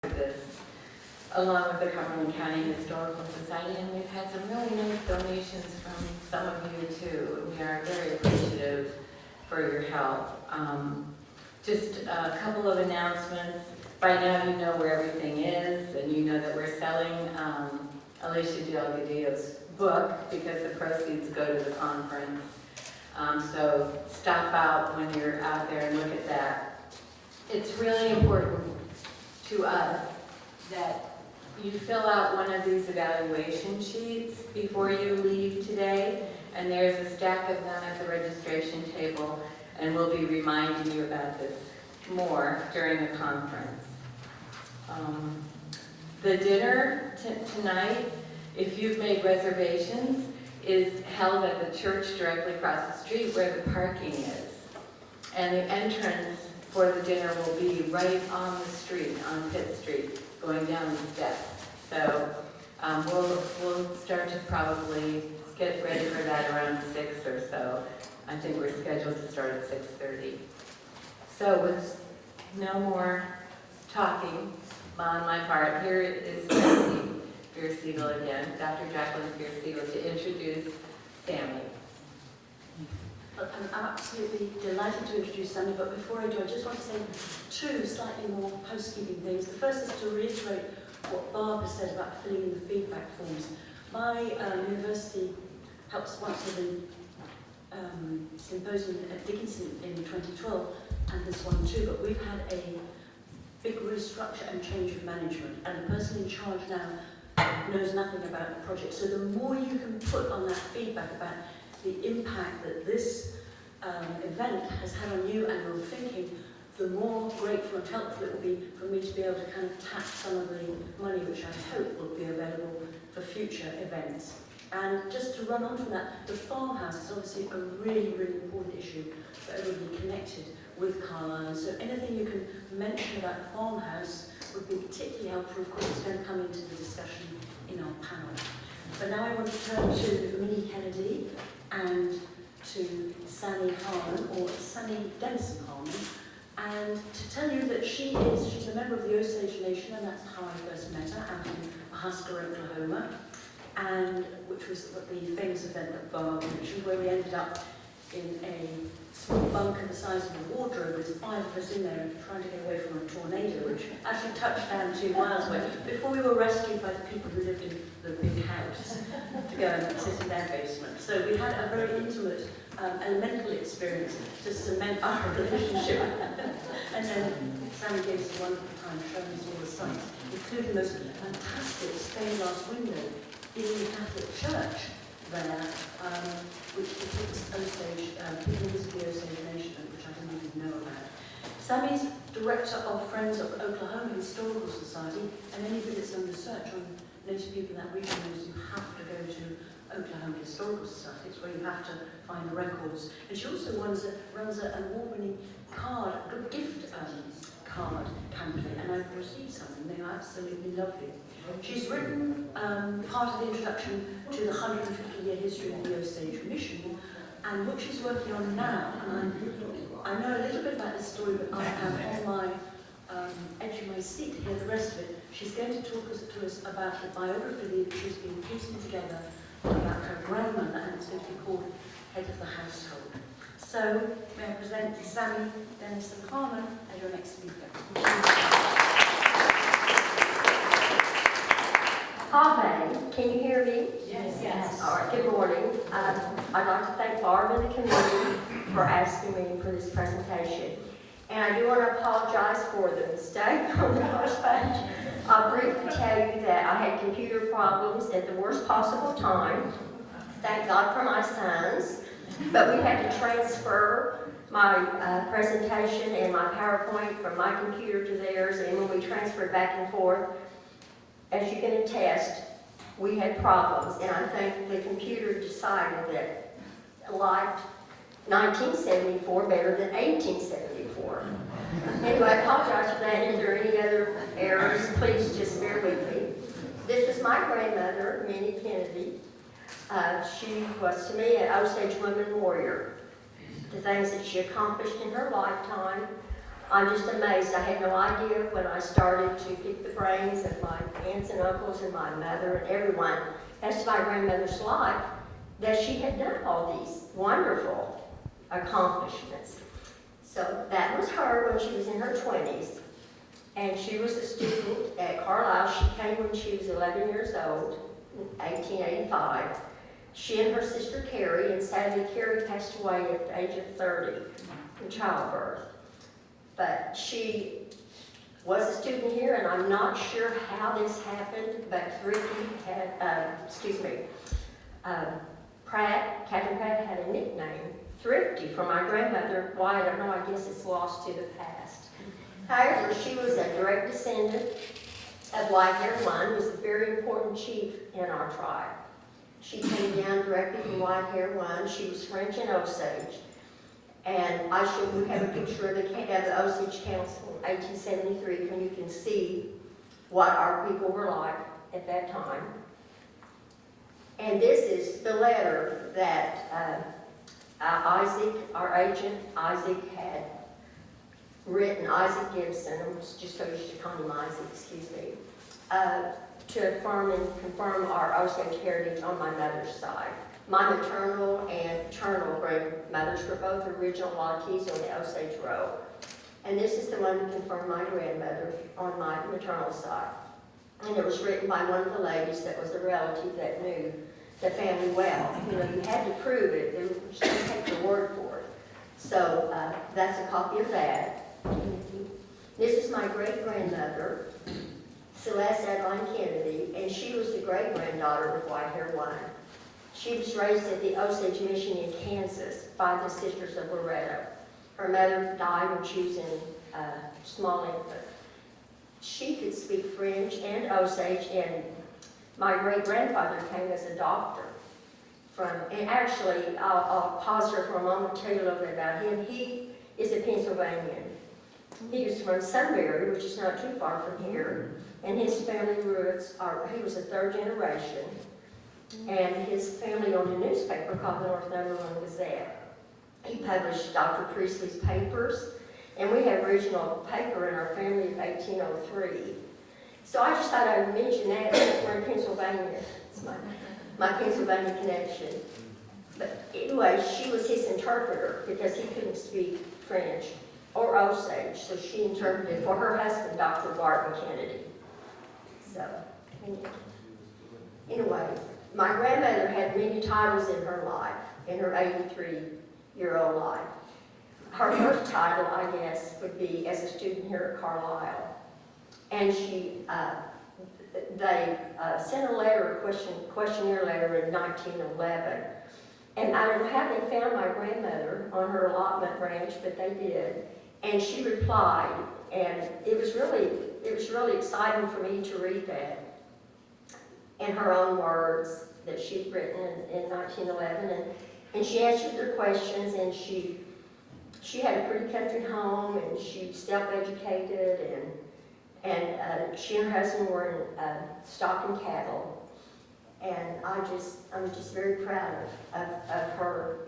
this along with the Harmon County Historical Society, and we've had some really nice donations from some of you too. We are very appreciative for your help. Just a couple of announcements. By now you know where everything is, and you know that we're selling Alicia Delgadillo's book because the proceeds go to the conference. So stop out when you're out there and look at that. It's really important to us that you fill out one of these evaluation sheets before you leave today, and there's a stack of them at the registration table, and we'll be reminding you about this more during the conference. The dinner tonight, if you've made reservations, is held at the church directly across the street where the parking is. And the entrance for the dinner will be right on the street, on Pitt Street, going down the steps. So we'll start to probably get ready for that around 6 or so. I think we're scheduled to start at 6:30. So with no more talking on my part, here is Tracy Fearsiegel again, Dr. Jacqueline Fearsiegel, to introduce Sammie. I'm absolutely delighted to introduce Sammie, but before I do, I just want to say two slightly more housekeeping things. The first is to reiterate what Barbara said about filling in the feedback forms. My university helped sponsor the symposium at Dickinson in 2012, and this one too, but we've had a big restructure and change of management, and the person in charge now knows nothing about the project. So the more you can put on that feedback about the impact that this event has had on you and your thinking, the more grateful and helpful it will be for me to be able to kind of tap some of the money which I hope will be available for future events. And just to run on from that, the farmhouse is obviously a really, really important issue for everybody connected with Carlisle. And so anything you can mention about the farmhouse would be particularly helpful. Of course, it's going to come into the discussion in our panel. But now I want to turn to Minnie Kennedy and to Sammie Harmon, or Sammie Denison Harmon, and to tell you that she's a member of the Osage Nation, and that's how I first met her, out in Husker, Oklahoma, and which was the famous event that Barb mentioned, where we ended up in a small bunker the size of a wardrobe with 5 of us in there trying to get away from a tornado, which actually touched down 2 miles away, before we were rescued by the people who lived in the big house to go and sit in their basement. So we had a very intimate elemental experience to cement our relationship. And then Sammie gave us a wonderful time showing us all the sights, including those fantastic stained glass window in the Catholic Church there, which depicts Osage, beginnings of the Osage Nation, which I didn't even know about. Sammie's director of Friends of Oklahoma Historical Society, and any visits and research on Native people in that region knows you have to go to Oklahoma Historical Society. It's where you have to find the records. And she also runs an award-winning gift card campaign, and I've received some, and they are absolutely lovely. She's written part of the introduction to the 150-year history of the Osage Mission, and what she's working on now, and I know a little bit about this story, but I am on my edge of my seat to hear the rest of it. She's going to talk to us about the biography that she's been piecing together about her grandmother, and it's going to be called Head of the Household. So, may I present Sammie Denison Harmon as your next speaker. Hi, can you hear me? Yes. All right, good morning. I'd like to thank Barb and the committee for asking me for this presentation. And I do want to apologize for the mistake on the first page. I'll briefly tell you that I had computer problems at the worst possible time. Thank God for my sons. But we had to transfer my presentation and my PowerPoint from my computer to theirs, and when we transferred back and forth, as you can attest, we had problems, and I think the computer decided that I liked 1974 better than 1874. Anyway, I apologize for that. If there are any other errors, please just bear with me. This is my grandmother, Minnie Kennedy. She was, to me, an Osage woman warrior. The things that she accomplished in her lifetime I'm just amazed. I had no idea when I started to pick the brains of my aunts and uncles and my mother and everyone as to my grandmother's life, that she had done all these wonderful accomplishments. So that was her when she was in her 20s. And she was a student at Carlisle. She came when she was 11 years old, in 1885. She and her sister Carrie, and sadly Carrie passed away at the age of 30 in childbirth. But she was a student here, and I'm not sure how this happened, but Ricky had, Captain Pratt had a nickname, Thrifty, for my grandmother. Why, I don't know, I guess it's lost to the past. However, she was a direct descendant of Whitehair One, who was a very important chief in our tribe. She came down directly from Whitehair One. She was French and Osage. And we have a picture of the Osage Council in 1873, when you can see what our people were like at that time. And this is the letter that Isaac, our agent, Isaac had written, Isaac Gibson, I'm just so used to calling him Isaac, excuse me, to affirm and confirm our Osage heritage on my mother's side. My maternal and paternal grandmothers were both original Waukese on the Osage Road. And this is the one to confirm my grandmother on my maternal side. And it was written by one of the ladies that was a relative that knew the family well. You know, you had to prove it. They were just going to take your word for it. So that's a copy of that. This is my great-grandmother, Celeste Adeline Kennedy, and she was the great-granddaughter of Whitehair One. She was raised at the Osage Mission in Kansas by the Sisters of Loretto. Her mother died when she was in small infant. She could speak French and Osage, and my great-grandfather came as a doctor and actually, I'll pause here for a moment to tell you a little bit about him. He is a Pennsylvanian. He was from Sunbury, which is not too far from here, and his family roots are, he was a third generation, and his family owned a newspaper called the Northumberland Gazette. He published Dr. Priestley's papers, and we have original paper in our family of 1803. So I just thought I would mention that since we're in Pennsylvania. It's my Pennsylvania connection. But anyway, she was his interpreter because he couldn't speak French or Osage, so she interpreted for her husband, Dr. Barton Kennedy. So, anyway, my grandmother had many titles in her life, in her 83-year-old life. Her first title, I guess, would be as a student here at Carlisle. And they sent a letter, a questionnaire letter in 1911. And I don't know how they found my grandmother on her allotment branch, but they did. And she replied, and it was really exciting for me to read that in her own words that she'd written in 1911. And she answered their questions, and she had a pretty country home, and she was self-educated, and she and her husband were in stock and cattle. And I was just very proud of her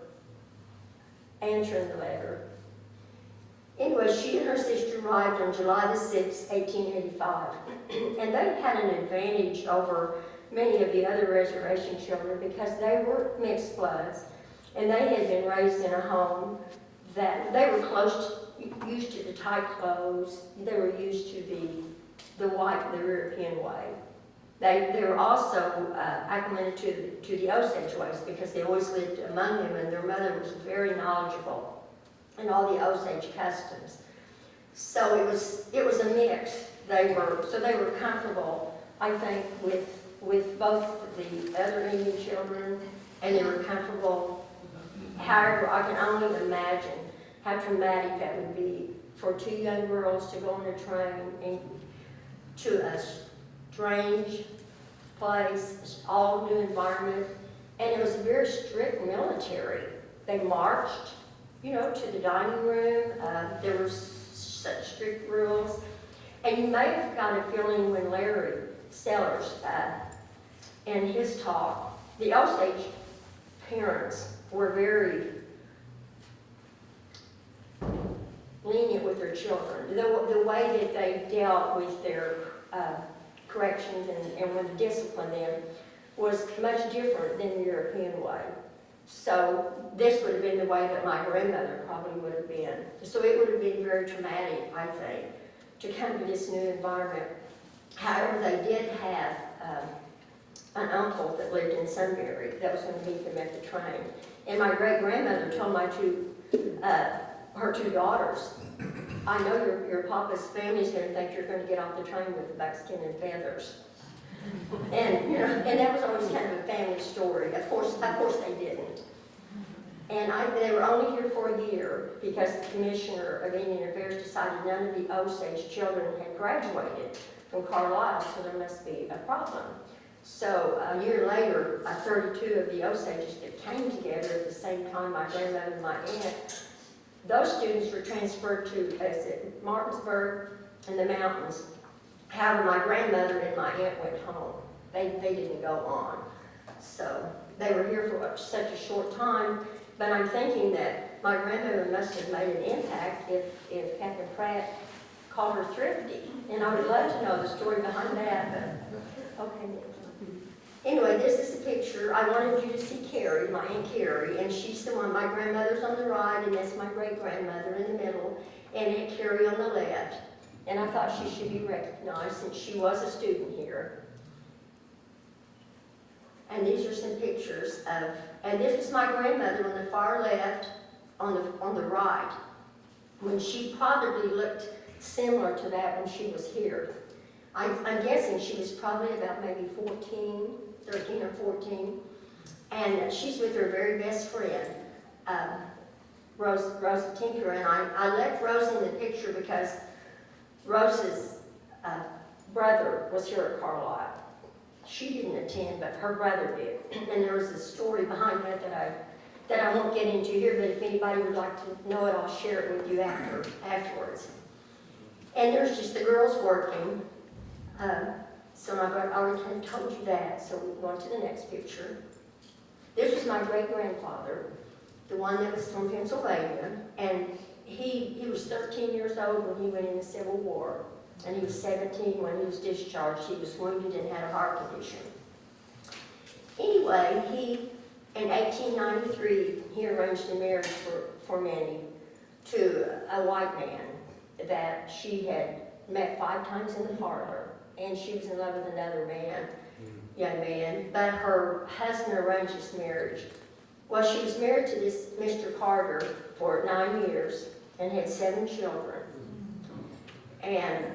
answering the letter. Anyway, she and her sister arrived on July the 6th, 1885. And they had an advantage over many of the other reservation children because they were mixed bloods. And they had been raised in a home that they were used to the tight clothes. They were used to the European way. They were also acclimated to the Osage ways because they always lived among them, and their mother was very knowledgeable in all the Osage customs. So it was a mix. They were comfortable, I think, with both the other Indian children, and they were comfortable. However, I can only imagine how traumatic that would be for two young girls to go on a train to a strange place, all new environment, and it was a very strict military. They marched, to the dining room. There were such strict rules, and you may have got a feeling when Larry Sellers, in his talk, the Osage parents were very lenient with their children. The way that they dealt with their corrections and when to discipline them was much different than the European way. So this would have been the way that my grandmother probably would have been. So it would have been very traumatic, I think, to come to this new environment. However, they did have an uncle that lived in Sunbury that was going to meet them at the train. And my great-grandmother told her two daughters, I know your papa's family's going to think you're going to get off the train with buckskin and feathers. And, you know, and that was always kind of a family story. Of course they didn't. And they were only here for a year because the Commissioner of Indian Affairs decided none of the Osage children had graduated from Carlisle, so there must be a problem. So a year later, 32 of the Osages that came together at the same time, my grandmother and my aunt, those students were transferred to Martinsburg and the mountains. However, my grandmother and my aunt went home. They didn't go on. So they were here for such a short time, but I'm thinking that my grandmother must have made an impact if Captain Pratt called her thrifty. And I would love to know the story behind that, but okay. Anyway, this is a picture. I wanted you to see Carrie, my Aunt Carrie, and she's the one, my grandmother's on the right, and that's my great-grandmother in the middle, and Aunt Carrie on the left. And I thought she should be recognized since she was a student here. And these are some pictures of, and this is my grandmother on the far left, on the right, when she probably looked similar to that when she was here. I'm guessing she was probably about maybe 13 or 14, and she's with her very best friend, Rosa Tinker, and I left Rose in the picture because Rose's brother was here at Carlisle. She didn't attend, but her brother did, and there was a story behind that that I won't get into here, but if anybody would like to know it, I'll share it with you afterwards. And there's just the girls working. So I already kind of told you that, so we go on to the next picture. This was my great-grandfather, the one that was from Pennsylvania, and he was 13 years old when he went in the Civil War, and he was 17 when he was discharged. He was wounded and had a heart condition. Anyway, in 1893, he arranged a marriage for Minnie to a white man that she had met 5 times in the parlor. And she was in love with another man, young man, but her husband arranged this marriage. Well, she was married to this Mr. Carter for 9 years and had 7 children. And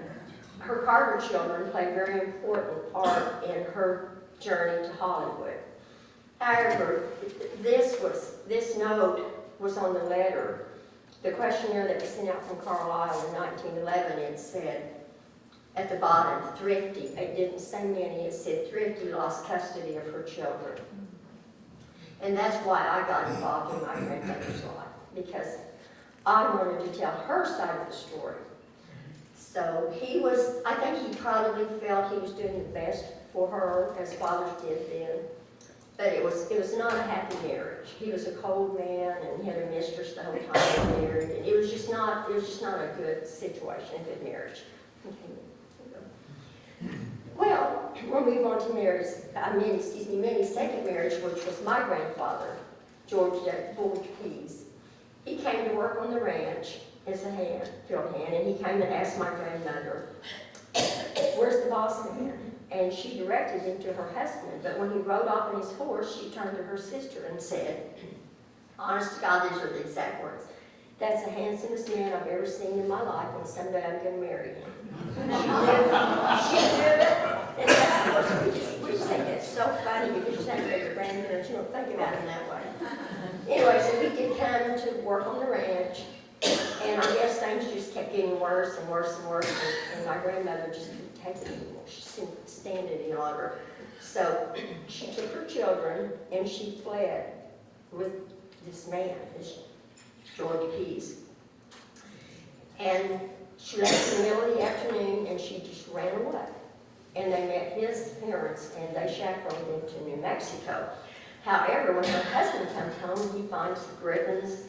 her Carter children played a very important part in her journey to Hollywood. However, this note was on the letter, the questionnaire that was sent out from Carlisle in 1911. It said, at the bottom, thrifty. It didn't say Minnie, it said thrifty lost custody of her children. And that's why I got involved in my grandmother's life, because I wanted to tell her side of the story. So I think he probably felt he was doing the best for her, as fathers did then. But it was not a happy marriage. He was a cold man and he had a mistress the whole time they were married. And it was just not a good situation, a good marriage. Okay. Well, we'll move on to Minnie's second marriage, which was my grandfather, George Pease. He came to work on the ranch as a field hand, and he came and asked my grandmother, where's the boss man? And she directed him to her husband, but when he rode off on his horse, she turned to her sister and said, honest to God, these are the exact words, that's the handsomest man I've ever seen in my life, and someday I'm going to marry him. She knew it. And of course, we just think that's so funny because you just have to make your grandparents, you don't think about it that way. Anyway, so he did come to work on the ranch, and I guess things just kept getting worse and worse and worse, and my grandmother just couldn't take it anymore. She couldn't stand it any longer. So she took her children, and she fled with this man, this George Pease. And she left in the middle of the afternoon, and she just ran away. And they met his parents, and they chaperoned them to New Mexico. However, when her husband comes home, he finds the ribbons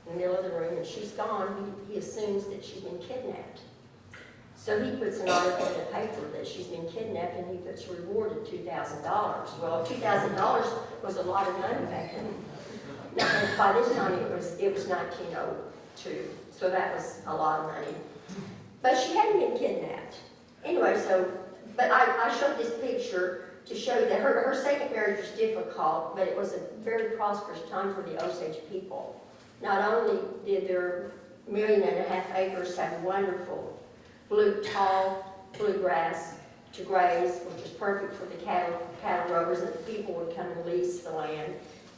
in the middle of the room, and she's gone, he assumes that she's been kidnapped. So he puts an article in the paper that she's been kidnapped, and he puts rewarded $2,000. Well, $2,000 was a lot of money back then. Now, by this time, it was 1902, so that was a lot of money. But she hadn't been kidnapped. Anyway, but I showed this picture to show you that her second marriage was difficult, but it was a very prosperous time for the Osage people. Not only did their 1.5 million acres have wonderful tall bluegrass to graze, which was perfect for the cattle rovers, and the people would come and lease the land.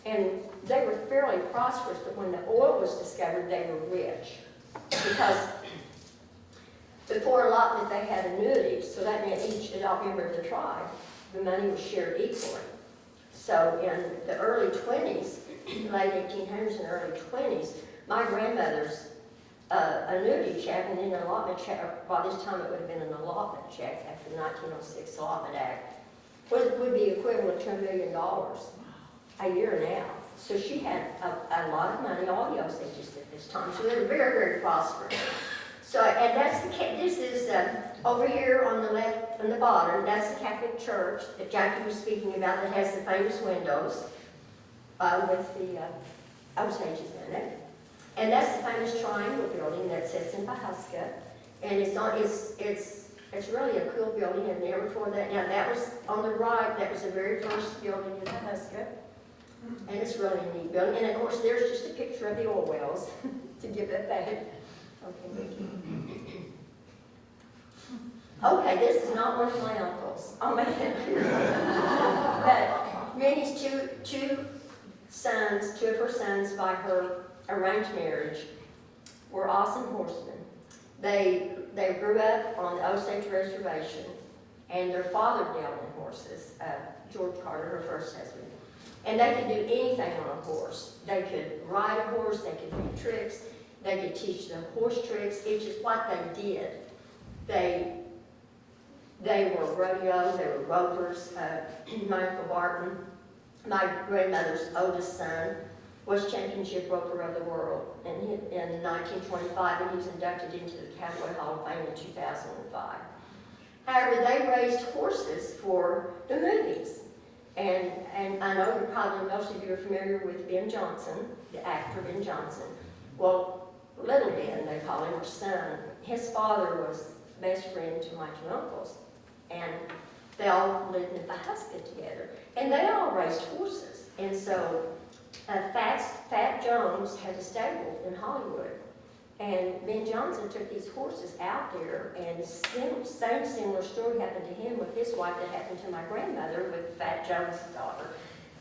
And they were fairly prosperous, but when the oil was discovered, they were rich. Because before allotment, they had annuities, so that meant each adult member of the tribe, the money was shared equally. So in the early 20s, late 1800s and early 20s, my grandmother's annuity check and then an allotment check, by this time it would have been an allotment check after the 1906 Allotment Act, would be equivalent to $1 million a year now. So she had a lot of money, all the Osages at this time. So they were very, very prosperous. So, and that's this is over here on the left, on the bottom, that's the Catholic Church that Jackie was speaking about that has the famous windows with the Osages in it. And that's the famous triangle building that sits in Pahuska. And it's really a cool building, and never tore that down. That was on the right, that was the very first building in Pahuska. And it's really a neat building. And of course, there's just a picture of the oil wells to give it back. Okay, Vicki. Okay, this is not one of my uncles. I'll make that clear. But Minnie's two of her sons by her arranged marriage were awesome horsemen. They grew up on the Osage Reservation, and their father dealt in horses, George Carter, her first husband. And they could do anything on a horse. They could ride a horse, they could do tricks, they could teach them horse tricks. It's just what they did. They were rodeo, they were ropers. My Uncle Barton, my grandmother's oldest son, was championship roper of the world in 1925, and he was inducted into the Cowboy Hall of Fame in 2005. However, they raised horses for the movies. And I know that probably most of you are familiar with Ben Johnson, the actor Ben Johnson. Well, Little Ben, they call him, or son. His father was best friend to my two uncles. And they all lived in Pahuska together. And they all raised horses. And so Fat Jones had a stable in Hollywood. And Ben Johnson took these horses out there, and same similar story happened to him with his wife that happened to my grandmother with Fat Jones' daughter.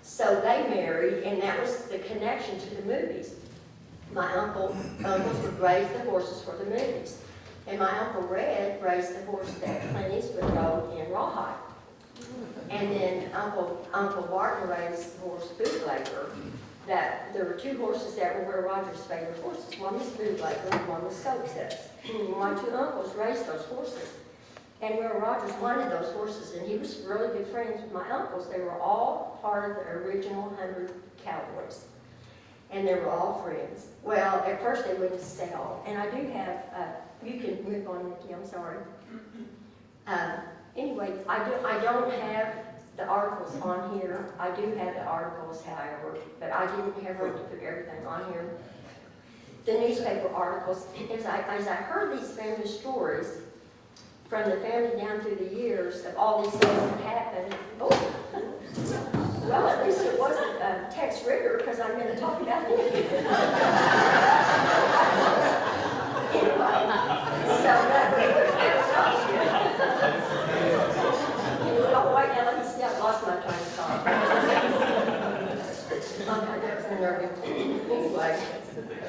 So they married, and that was the connection to the movies. My uncles would raise the horses for the movies. And my Uncle Red raised the horse that Clint Eastwood rode in Rawhide. And then Uncle Barton raised the horse Bootlegger. That there were two horses that were Will Rogers' favorite horses. One was Bootlegger and one was Soapsuds. My two uncles raised those horses. And Will Rogers wanted those horses, and he was really good friends with my uncles. They were all part of the original 100 Cowboys. And they were all friends. Well, at first they wouldn't sell. And I do have, you can move on, Nikki, I'm sorry. Anyway, I don't have the articles on here. I do have the articles, however, but I didn't have room to put everything on here. The newspaper articles, as I heard these family stories from the family down through the years of all these things that happened. Oh, well, at least it wasn't Tex Ritter, because I'm going to talk about him. Anyway, so oh, wait, now let me see, I've lost my train of thought. Okay, that was unnerving. Anyway,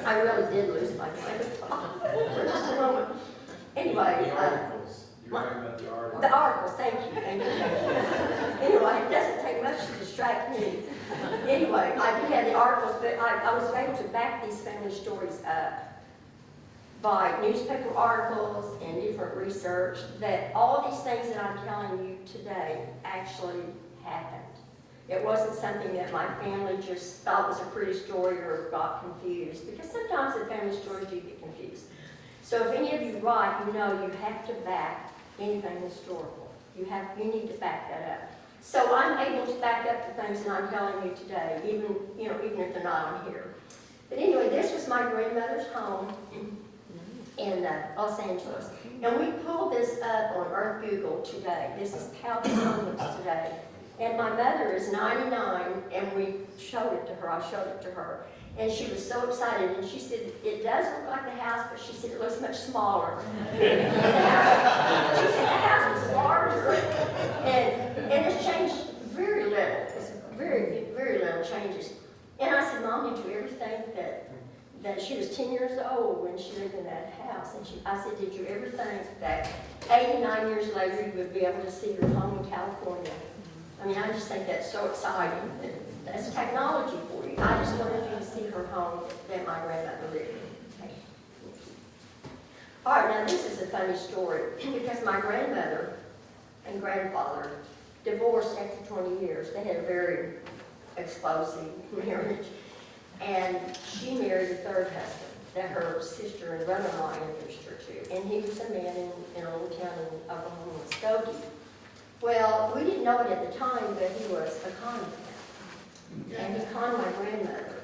I really did lose my train of thought for just a moment. Anyway, the articles, thank you. Anyway, it doesn't take much to distract me. Anyway, I do have the articles, but I was able to back these family stories up by newspaper articles and different research that all these things that I'm telling you today actually happened. It wasn't something that my family just thought was a pretty story or got confused, because sometimes the family stories do get confused. So if any of you write, you know you have to back anything historical. You need to back that up. So I'm able to back up the things that I'm telling you today, even if they're not on here. But anyway, this was my grandmother's home in Los Angeles. And we pulled this up on Earth Google today. This is how the home looks today. And my mother is 99, and we showed it to her. I showed it to her. And she was so excited, and she said, it does look like the house, but she said it looks much smaller. She said the house is larger. And it's changed very little. It's very, very little changes. And I said, Mom, did you ever think that she was 10 years old when she lived in that house? And I said, did you ever think that 89 years later you would be able to see your home in California? I mean, I just think that's so exciting. That's technology for you. I just wanted you to see her home that my grandmother lived in. Okay. All right, now this is a funny story because my grandmother and grandfather divorced after 20 years. They had a very explosive marriage. And she married a third husband that her sister and brother-in-law introduced her to. And he was a man in a little town in Oklahoma, Skokie. Well, we didn't know it at the time, but he was a con man. And he conned my grandmother.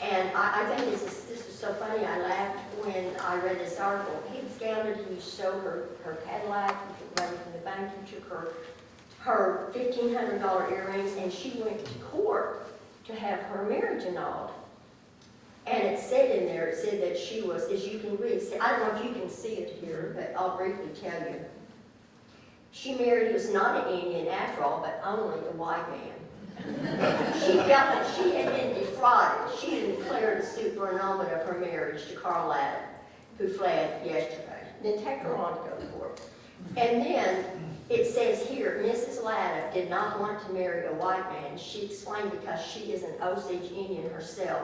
And I think this is so funny. I laughed when I read this article. He was down and he showed her Cadillac. He took money from the bank. He took her $1,500 earrings, and she went to court to have her marriage annulled. And it said in there, it said that she was, as you can read, I don't know if you can see it here, but I'll briefly tell you. She married, he was not an Indian after all, but only a white man. She felt that she had been defrauded. She had declared a suit for annulment of her marriage to Carlisle, who fled yesterday. Then take her on to go to court. And then it says here, Mrs. Latta did not want to marry a white man. She explained because she is an Osage Indian herself.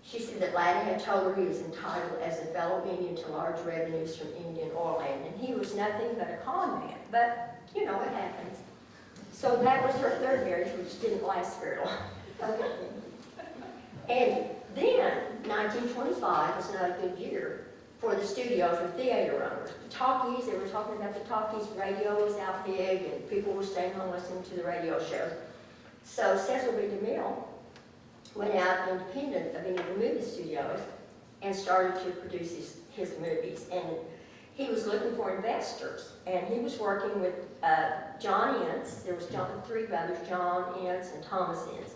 She said that Latta had told her he was entitled as a fellow Indian to large revenues from Indian oil land, and he was nothing but a con man. But, you know, it happens. So that was her third marriage, which didn't last very long. Okay. And then, 1925 was not a good year for the studios or theater owners. The talkies, they were talking about the talkies, radio was out big, and people were staying home listening to the radio shows. So Cecil B. DeMille went out independent of any of the movie studios and started to produce his movies. And he was looking for investors. And he was working with John Ince. There was three brothers, John Ince and Thomas Ince.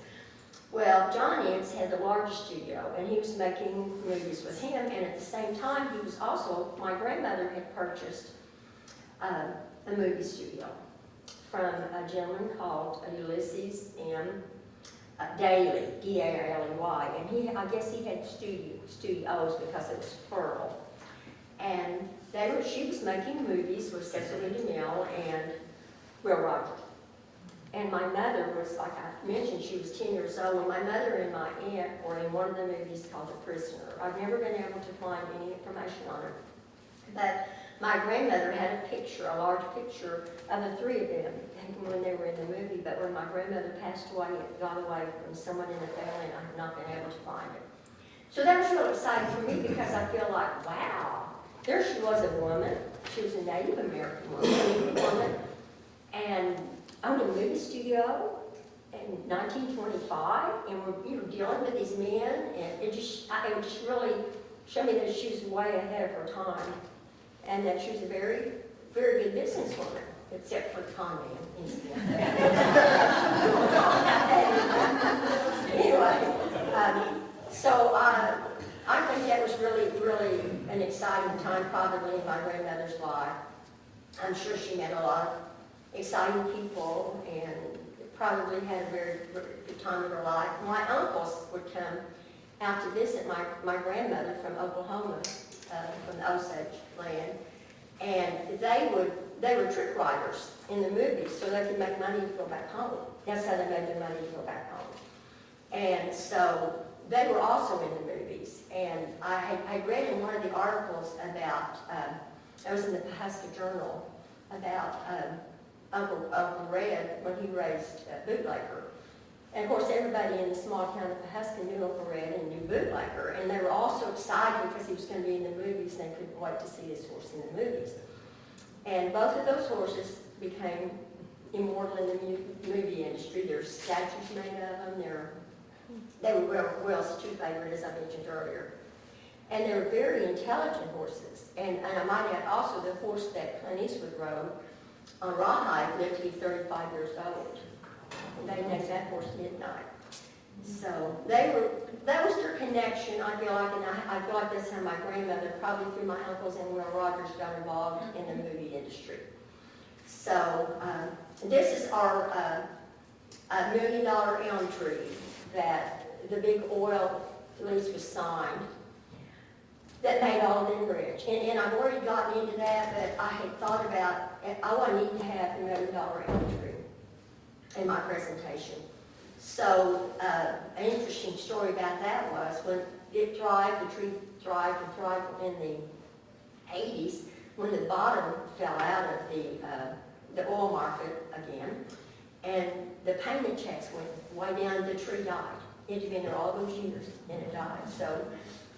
Well, John Ince had the largest studio, and he was making movies with him. And at the same time, he was also, my grandmother had purchased a movie studio from a gentleman called Ulysses M. Daly, D-A-L-E-Y, and I guess he had studios because it was plural. And she was making movies with Cecil B. DeMille and Will Rogers. And my mother was, like I mentioned, she was 10 years old, and my mother and my aunt were in one of the movies called The Prisoner. I've never been able to find any information on it. But my grandmother had a picture, a large picture of the three of them when they were in the movie, but when my grandmother passed away, it got away from someone in the family, and I have not been able to find it. So that was really exciting for me because I feel like, wow, there she was, a woman. She was a Native American woman, and owned a movie studio in 1925, and we're dealing with these men, and it just really showed me that she was way ahead of her time, and that she was a very, very good businesswoman, except for the con man incident. Anyway, so I think that was really, really an exciting time, probably in my grandmother's life. I'm sure she met a lot of exciting people and probably had a very, very good time in her life. My uncles would come out to visit my grandmother from Oklahoma, from the Osage land, and they were trick riders in the movies, so they could make money to go back home. That's how they made their money to go back home. And so they were also in the movies. And I read in one of the articles about, I was in the Pahuska Journal, about Uncle Red when he raised Bootlegger. And of course, everybody in the small town of Pawhuska knew Uncle Red and knew Bootlegger, and they were all so excited because he was going to be in the movies, and they couldn't wait to see this horse in the movies. And both of those horses became immortal in the movie industry. There's statues made of them. They were Will's two favorite, as I mentioned earlier. And they were very intelligent horses. And I might add also the horse that Clint Eastwood rode on Rawhide lived to be 35 years old. And they named that horse Midnight. So that was their connection, I feel like, and I feel like that's how my grandmother, probably through my uncles and Will Rogers, got involved in the movie industry. So this is our $1 million elm tree that the big oil lease was signed that made all of them rich. And I've already gotten into that, but I had thought about, I need to have the $1 million elm tree in my presentation. So an interesting story about that was when it thrived, the tree thrived and thrived in the 80s, when the bottom fell out of the oil market again, and the payment checks went way down, the tree died. It had been there all those years, and it died. So,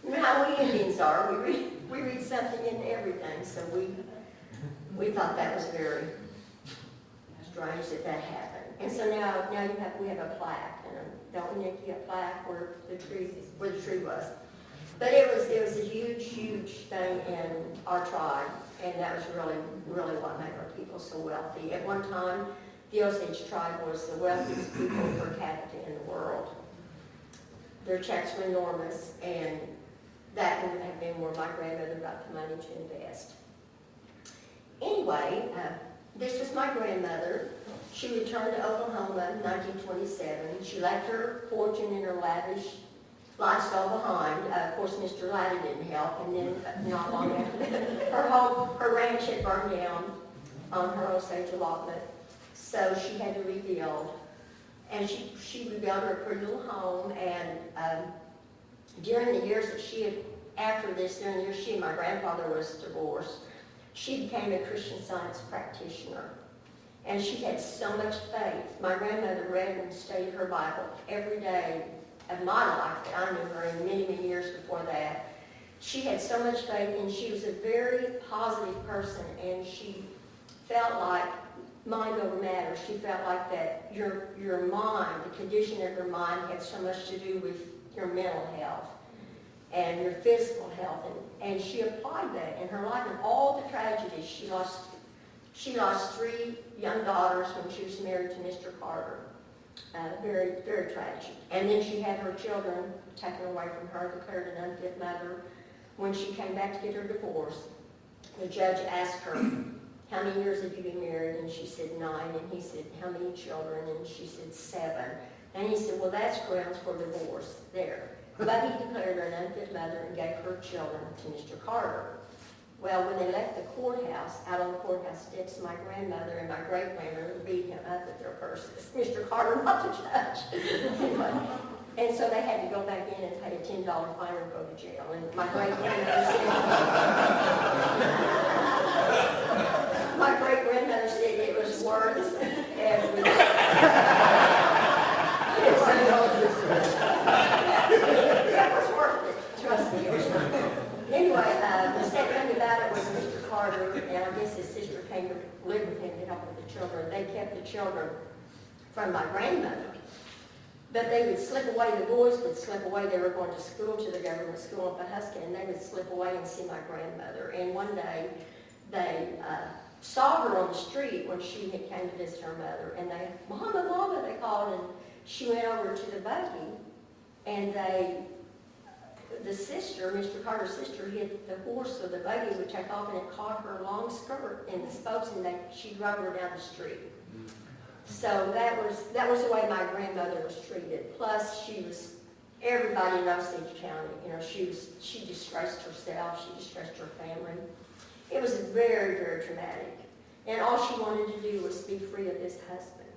you know how we Indians are, we read something into everything, so we thought that was very strange that happened. And so now we have a plaque, and don't we, Nick, you have a plaque where the tree was. But it was a huge, huge thing in our tribe, and that was really, really what made our people so wealthy. At one time, the Osage tribe was the wealthiest people per capita in the world. Their checks were enormous, and that would have been where my grandmother got the money to invest. Anyway, this was my grandmother. She returned to Oklahoma in 1927. She left her fortune and her lavish lifestyle behind. Of course, Mr. Latta didn't help, and then not long after that, her ranch had burned down on her Osage allotment, so she had to rebuild. And she rebuilt her pretty little home, and during the years that she had, after this, during the years she and my grandfather was divorced, she became a Christian Science practitioner. And she had so much faith. My grandmother read and studied her Bible every day of my life that I knew her, and many, many years before that. She had so much faith, and she was a very positive person, and she felt like mind over matter. She felt like that your mind, the condition of your mind, had so much to do with your mental health and your physical health, and she applied that in her life. And all the tragedies, she lost 3 young daughters when she was married to Mr. Carter. Very, very tragic. And then she had her children taken away from her, declared an unfit mother. When she came back to get her divorce, the judge asked her, "How many years have you been married?" And she said 9. And he said, "How many children?" And she said 7. And he said, "Well, that's grounds for divorce there." But he declared her an unfit mother and gave her children to Mr. Carter. Well, when they left the courthouse, out on the courthouse steps, my grandmother and my great-grandmother beat him up with their purses. Mr. Carter, not the judge. Anyway, and so they had to go back in and pay a $10 fine and go to jail. And my great-grandmother said, it was worth every That was worth it, trust me. It was worth it. Anyway, the sad thing about it was Mr. Carter, and I guess his sister came to live with him to help with the children. They kept the children from my grandmother. But they would slip away, the boys would slip away. They were going to school, to the government school in Pawhuska, and they would slip away and see my grandmother. And one day, they saw her on the street when she had came to visit her mother. And they, "Mama, Mama," they called, and she went over to the buggy, and the sister, Mr. Carter's sister, hit the horse so the buggy would take off, and it caught her long skirt in the spokes, and she drove her down the street. So that was the way my grandmother was treated. Plus, everybody in Osage County, you know, she disgraced herself, she disgraced her family. It was very, very traumatic. And all she wanted to do was be free of this husband.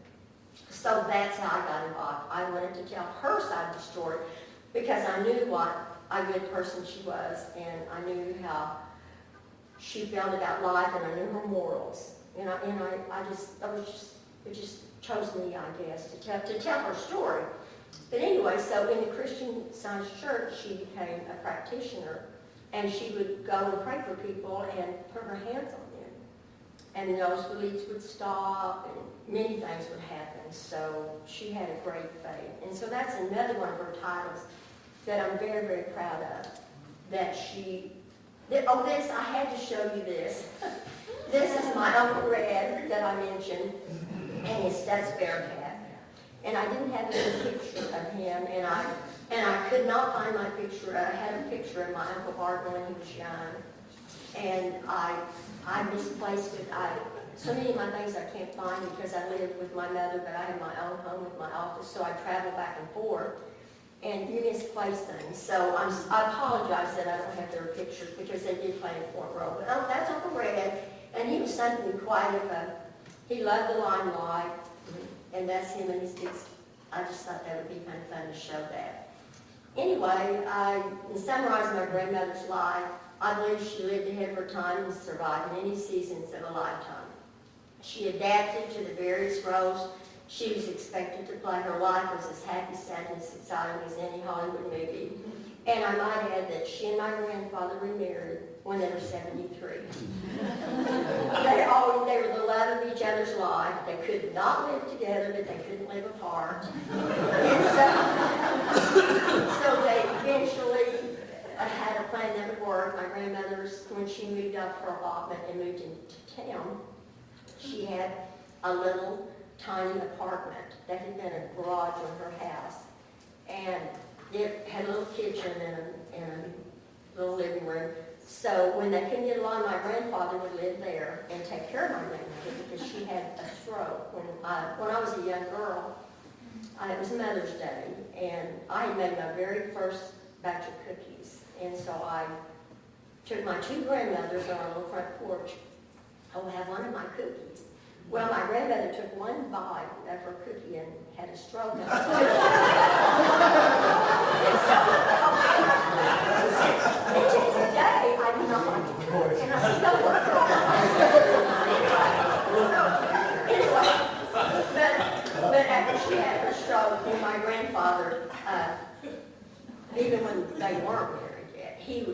So that's how I got involved. I wanted to tell her side of the story because I knew what a good person she was, and I knew how she felt about life, and I knew her morals. it just chose me, I guess, to tell her story. But anyway, so in the Christian Science Church, she became a practitioner, and she would go and pray for people and put her hands on them. And the nosebleeds would stop, and many things would happen. So she had a great faith. And so that's another one of her titles that I'm very, very proud of. This, I had to show you this. This is my Uncle Red that I mentioned, and that's Bearcat. And I didn't have any picture of him, and I could not find my picture. I had a picture of my Uncle Bart when he was young, and I misplaced it. So many of my things I can't find because I live with my mother, but I have my own home with my office, so I travel back and forth, and you misplace things. So I apologize that I don't have their pictures because they did play an important role. But that's Uncle Red, and he was something quite of a, he loved the limelight, and that's him and his kids. I just thought that would be kind of fun to show that. Anyway, in summarizing my grandmother's life, I believe she lived ahead of her time and survived many seasons of a lifetime. She adapted to the various roles she was expected to play. Her life was as happy, sad, and exciting as any Hollywood movie. And I might add that she and my grandfather remarried when they were 73. They were the love of each other's life. They could not live together, but they couldn't live apart. And so they eventually had a plan that would work. My grandmother's, when she moved up her allotment and moved into town, she had a little tiny apartment that had been a garage on her house. And it had a little kitchen and a little living room. So when they couldn't get along, my grandfather would live there and take care of my grandmother because she had a stroke. When I was a young girl, it was Mother's Day, and I had made my very first batch of cookies. And so I took my two grandmothers on our little front porch. Oh, have one of my cookies. Well, my grandmother took one bite of her cookie and had a stroke. And to this day, I do not like to cook. And I said, no, what anyway, but after she had her stroke, and my grandfather, even when they weren't married yet, he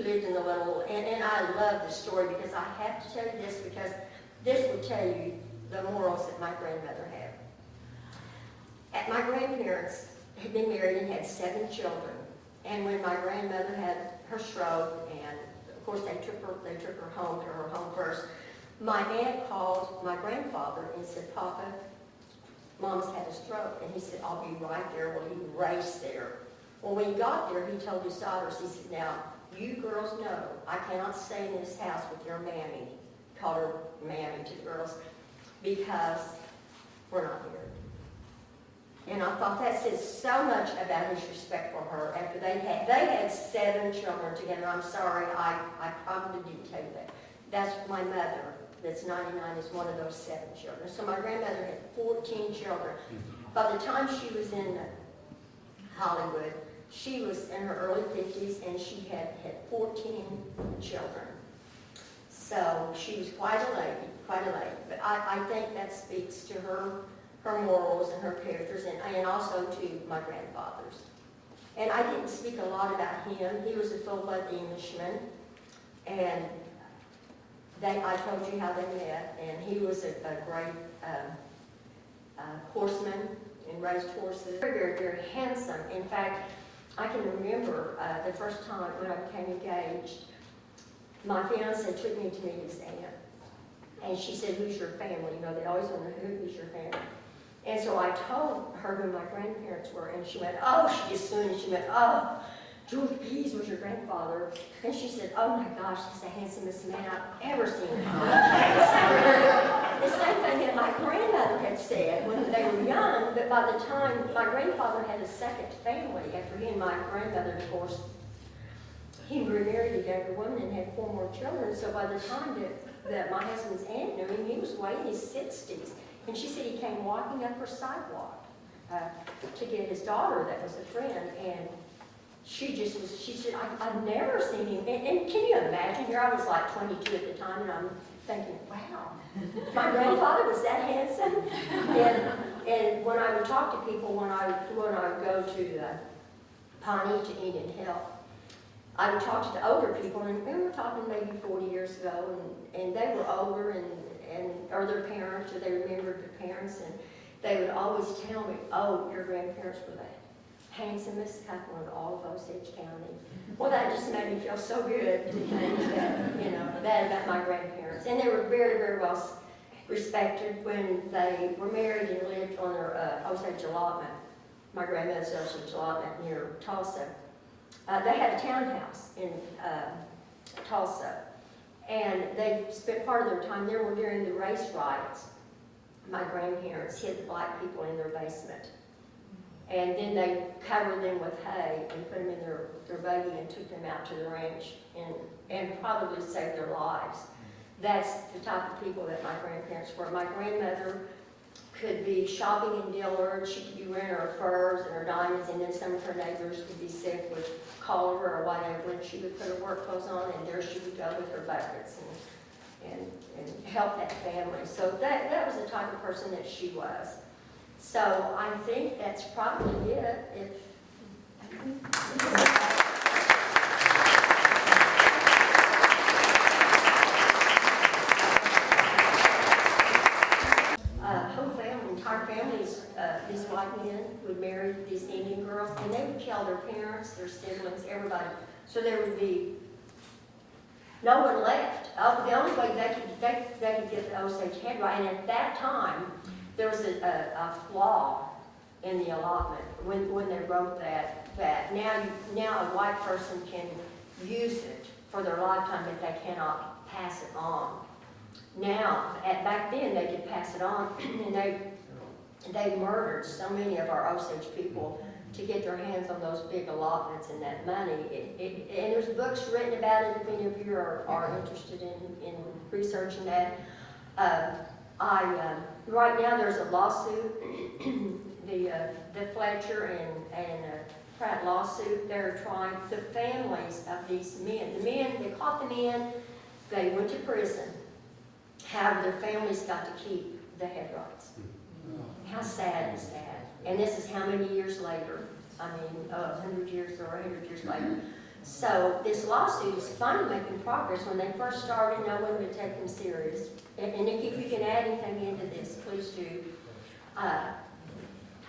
lived in the little, and I love this story because I have to tell you this because this will tell you the morals that my grandmother had. My grandparents had been married and had 7 children. And when my grandmother had her stroke, and of course they took her home to her home first, my aunt called my grandfather and said, Papa, Mom's had a stroke. And he said, I'll be right there. Well, he raced there. Well, when he got there, he told his daughters, he said, now, you girls know I cannot stay in this house with your mammy. Called her mammy to the girls, because we're not married. And I thought that says so much about his respect for her after they had 7 children together. I'm sorry, I probably didn't tell you that. That's my mother, that's 99, is one of those 7 children. So my grandmother had 14 children. By the time she was in Hollywood, she was in her early 50s, and she had 14 children. So she was quite a lady. But I think that speaks to her morals and her characters, and also to my grandfather's. And I didn't speak a lot about him. He was a full-blood Englishman, and I told you how they met, and he was a great horseman and raised horses. Very, very handsome. In fact, I can remember the first time when I became engaged, my fiancé took me to meet his aunt. And she said, who's your family? You know, they always want to know who's your family. And so I told her who my grandparents were, and she went, oh, as soon as she went, oh, George Pease was your grandfather. And she said, oh my gosh, he's the handsomest man I've ever seen. The same thing that my grandmother had said when they were young, but by the time my grandfather had a second family after he and my grandmother divorced, he remarried a younger woman and had 4 more children. So by the time that my husband's aunt knew him, he was way in his 60s. And she said he came walking up her sidewalk to get his daughter that was a friend. And she said, I've never seen him. And can you imagine, here I was like 22 at the time, and I'm thinking, wow, my grandfather was that handsome. And when I would talk to people, when I would go to Pawnee to eat and help, I would talk to the older people, and we were talking maybe 40 years ago, and they were older, or their parents, or they remembered their parents, and they would always tell me, oh, your grandparents were the handsomest couple in all of Osage County. Well, that just made me feel so good to think that, that about my grandparents. And they were very, very well respected when they were married and lived on their Osage allotment, my grandmother's Osage allotment near Tulsa. They had a townhouse in Tulsa, and they spent part of their time there. Were during the race riots. My grandparents hid the black people in their basement, and then they covered them with hay and put them in their buggy and took them out to the ranch and probably saved their lives. That's the type of people that my grandparents were. My grandmother could be shopping in Dillard, she could be wearing her furs and her diamonds, and then some of her neighbors would be sick with cholera or whatever, and she would put her work clothes on, and there she would go with her buckets and help that family. So that was the type of person that she was. So I think that's probably it. Whole family, entire families, these white men would marry these Indian girls, and they would kill their parents, their siblings, everybody. So there would be no one left. The only way they could get the Osage head right, and at that time, there was a flaw in the allotment when they wrote that now a white person can use it for their lifetime, but they cannot pass it on. Now, back then, they could pass it on, and they murdered so many of our Osage people to get their hands on those big allotments and that money. And there's books written about it if any of you are interested in researching that. Right now there's a lawsuit, the Fletcher and Pratt lawsuit. They're trying, the families of these men, they caught the men, they went to prison. However, their families got to keep the head rights. How sad is that? And this is how many years later? I mean, 100 years or 100 years later. So this lawsuit is finally making progress. When they first started, no one would take them serious. And if you can add anything into this, please do.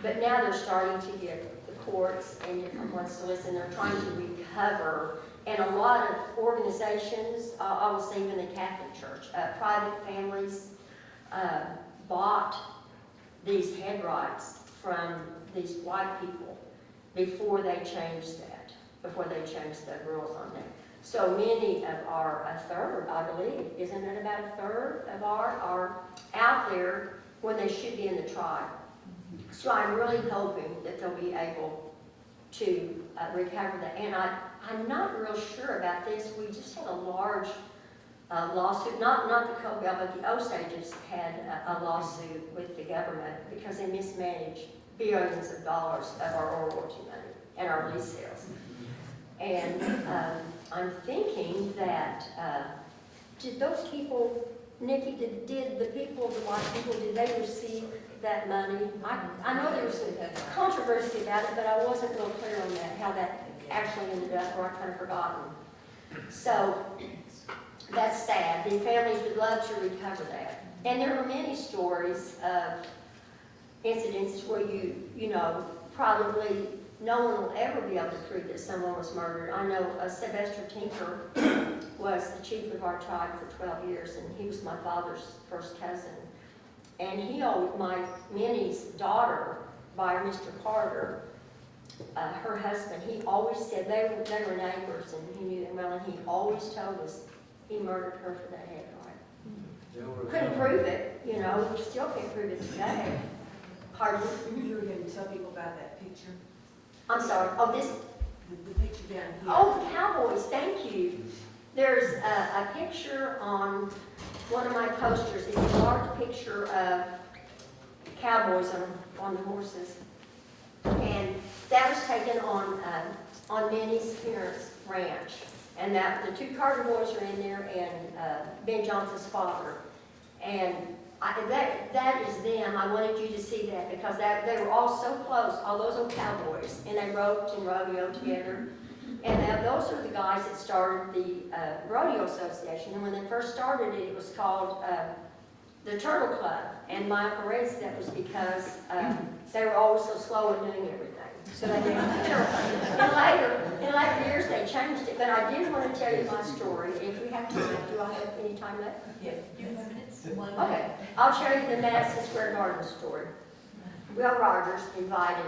But now they're starting to get the courts and different ones to listen. They're trying to recover. And a lot of organizations, I would say even the Catholic Church, private families bought these head rights from these white people before they changed the rules on them. So many of a third, I believe, isn't it about a third of are out there when they should be in the tribe. So I'm really hoping that they'll be able to recover that. And I'm not real sure about this. We just had a large lawsuit, not the Cobell, but the Osages had a lawsuit with the government because they mismanaged billions of dollars of our oral royalty money and our lease sales. And I'm thinking that, did those people, Nikki, did the white people, did they receive that money? I know there was some controversy about it, but I wasn't real clear on that, how that actually ended up, or I kind of forgotten. So that's sad. The families would love to recover that. And there are many stories of incidences where you know, probably no one will ever be able to prove that someone was murdered. I know Sylvester Tinker was the chief of our tribe for 12 years, and he was my father's first cousin. And he owed my Minnie's daughter by Mr. Carter, her husband. He always said, they were neighbors, and he knew them well, and he always told us he murdered her for that head right. Couldn't prove it, you know, we still can't prove it today. Pardon? You were going to tell people about that picture? I'm sorry. Oh, this? The picture down here. Oh, the Cowboys, thank you. There's a picture on one of my posters. It's a large picture of cowboys on the horses. And that was taken on Minnie's parents' ranch. And that, the two Carter boys are in there, and Ben Johnson's father. And that is them. I wanted you to see that because they were all so close, all those old cowboys, and they roped and rodeo together. And those are the guys that started the Rodeo Association. And when they first started it, it was called the Turtle Club. And my reason that was because they were always so slow in doing everything. So they named it the Turtle Club. In later years, they changed it. But I did want to tell you my story. If we have time, do I have any time left? Yes. 2 minutes. Okay, I'll show you the Madison Square Garden story. Will Rogers invited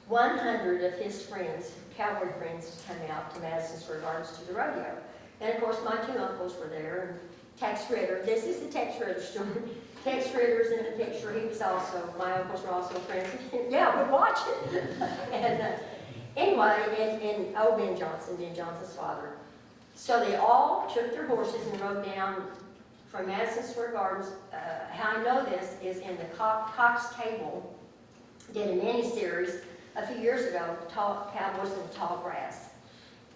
100 of his friends, cowboy friends, to come out to Madison Square Gardens to the rodeo. And of course, my 2 uncles were there, and Tex Ritter. This is the Tex Ritter story. Tex Ritter's in the picture. He was also, my uncles were also friends. Yeah, we'd watch it. And anyway, and Ben Johnson's father. So they all took their horses and rode down from Madison Square Gardens. How I know this is in the Cox Cable did a mini-series a few years ago, Cowboys in the Tall Grass.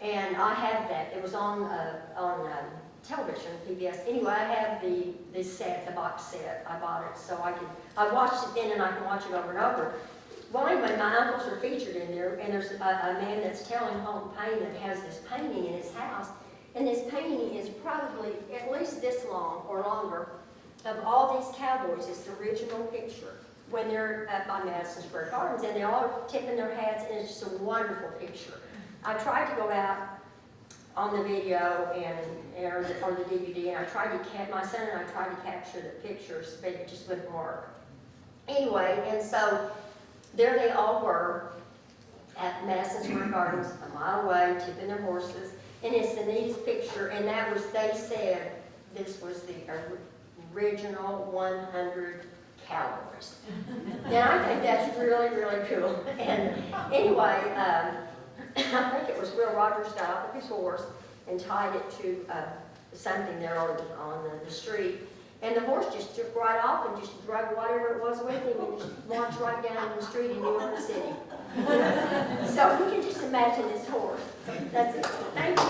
And I have that. It was on television, PBS. Anyway, I have the set, the box set. I bought it so I watched it then and I can watch it over and over. Well, anyway, my uncles are featured in there, and there's a man that's telling Home Pain that has this painting in his house. And this painting is probably at least this long or longer of all these cowboys. It's the original picture when they're up by Madison Square Gardens, and they all are tipping their hats, and it's just a wonderful picture. I tried to go out on the video or the DVD, and I tried to my son and I tried to capture the pictures, but it just wouldn't work. Anyway, and so there they all were at Madison Square Gardens, a mile away, tipping their horses. And it's the neatest picture, and that was, they said, this was the original 100 cowboys. And I think that's really, really cool. And anyway, I think it was Will Rogers got off of his horse and tied it to something there on the street. And the horse just took right off and just dragged whatever it was with him and just marched right down the street in New York City. So you can just imagine this horse. That's it. Thank you.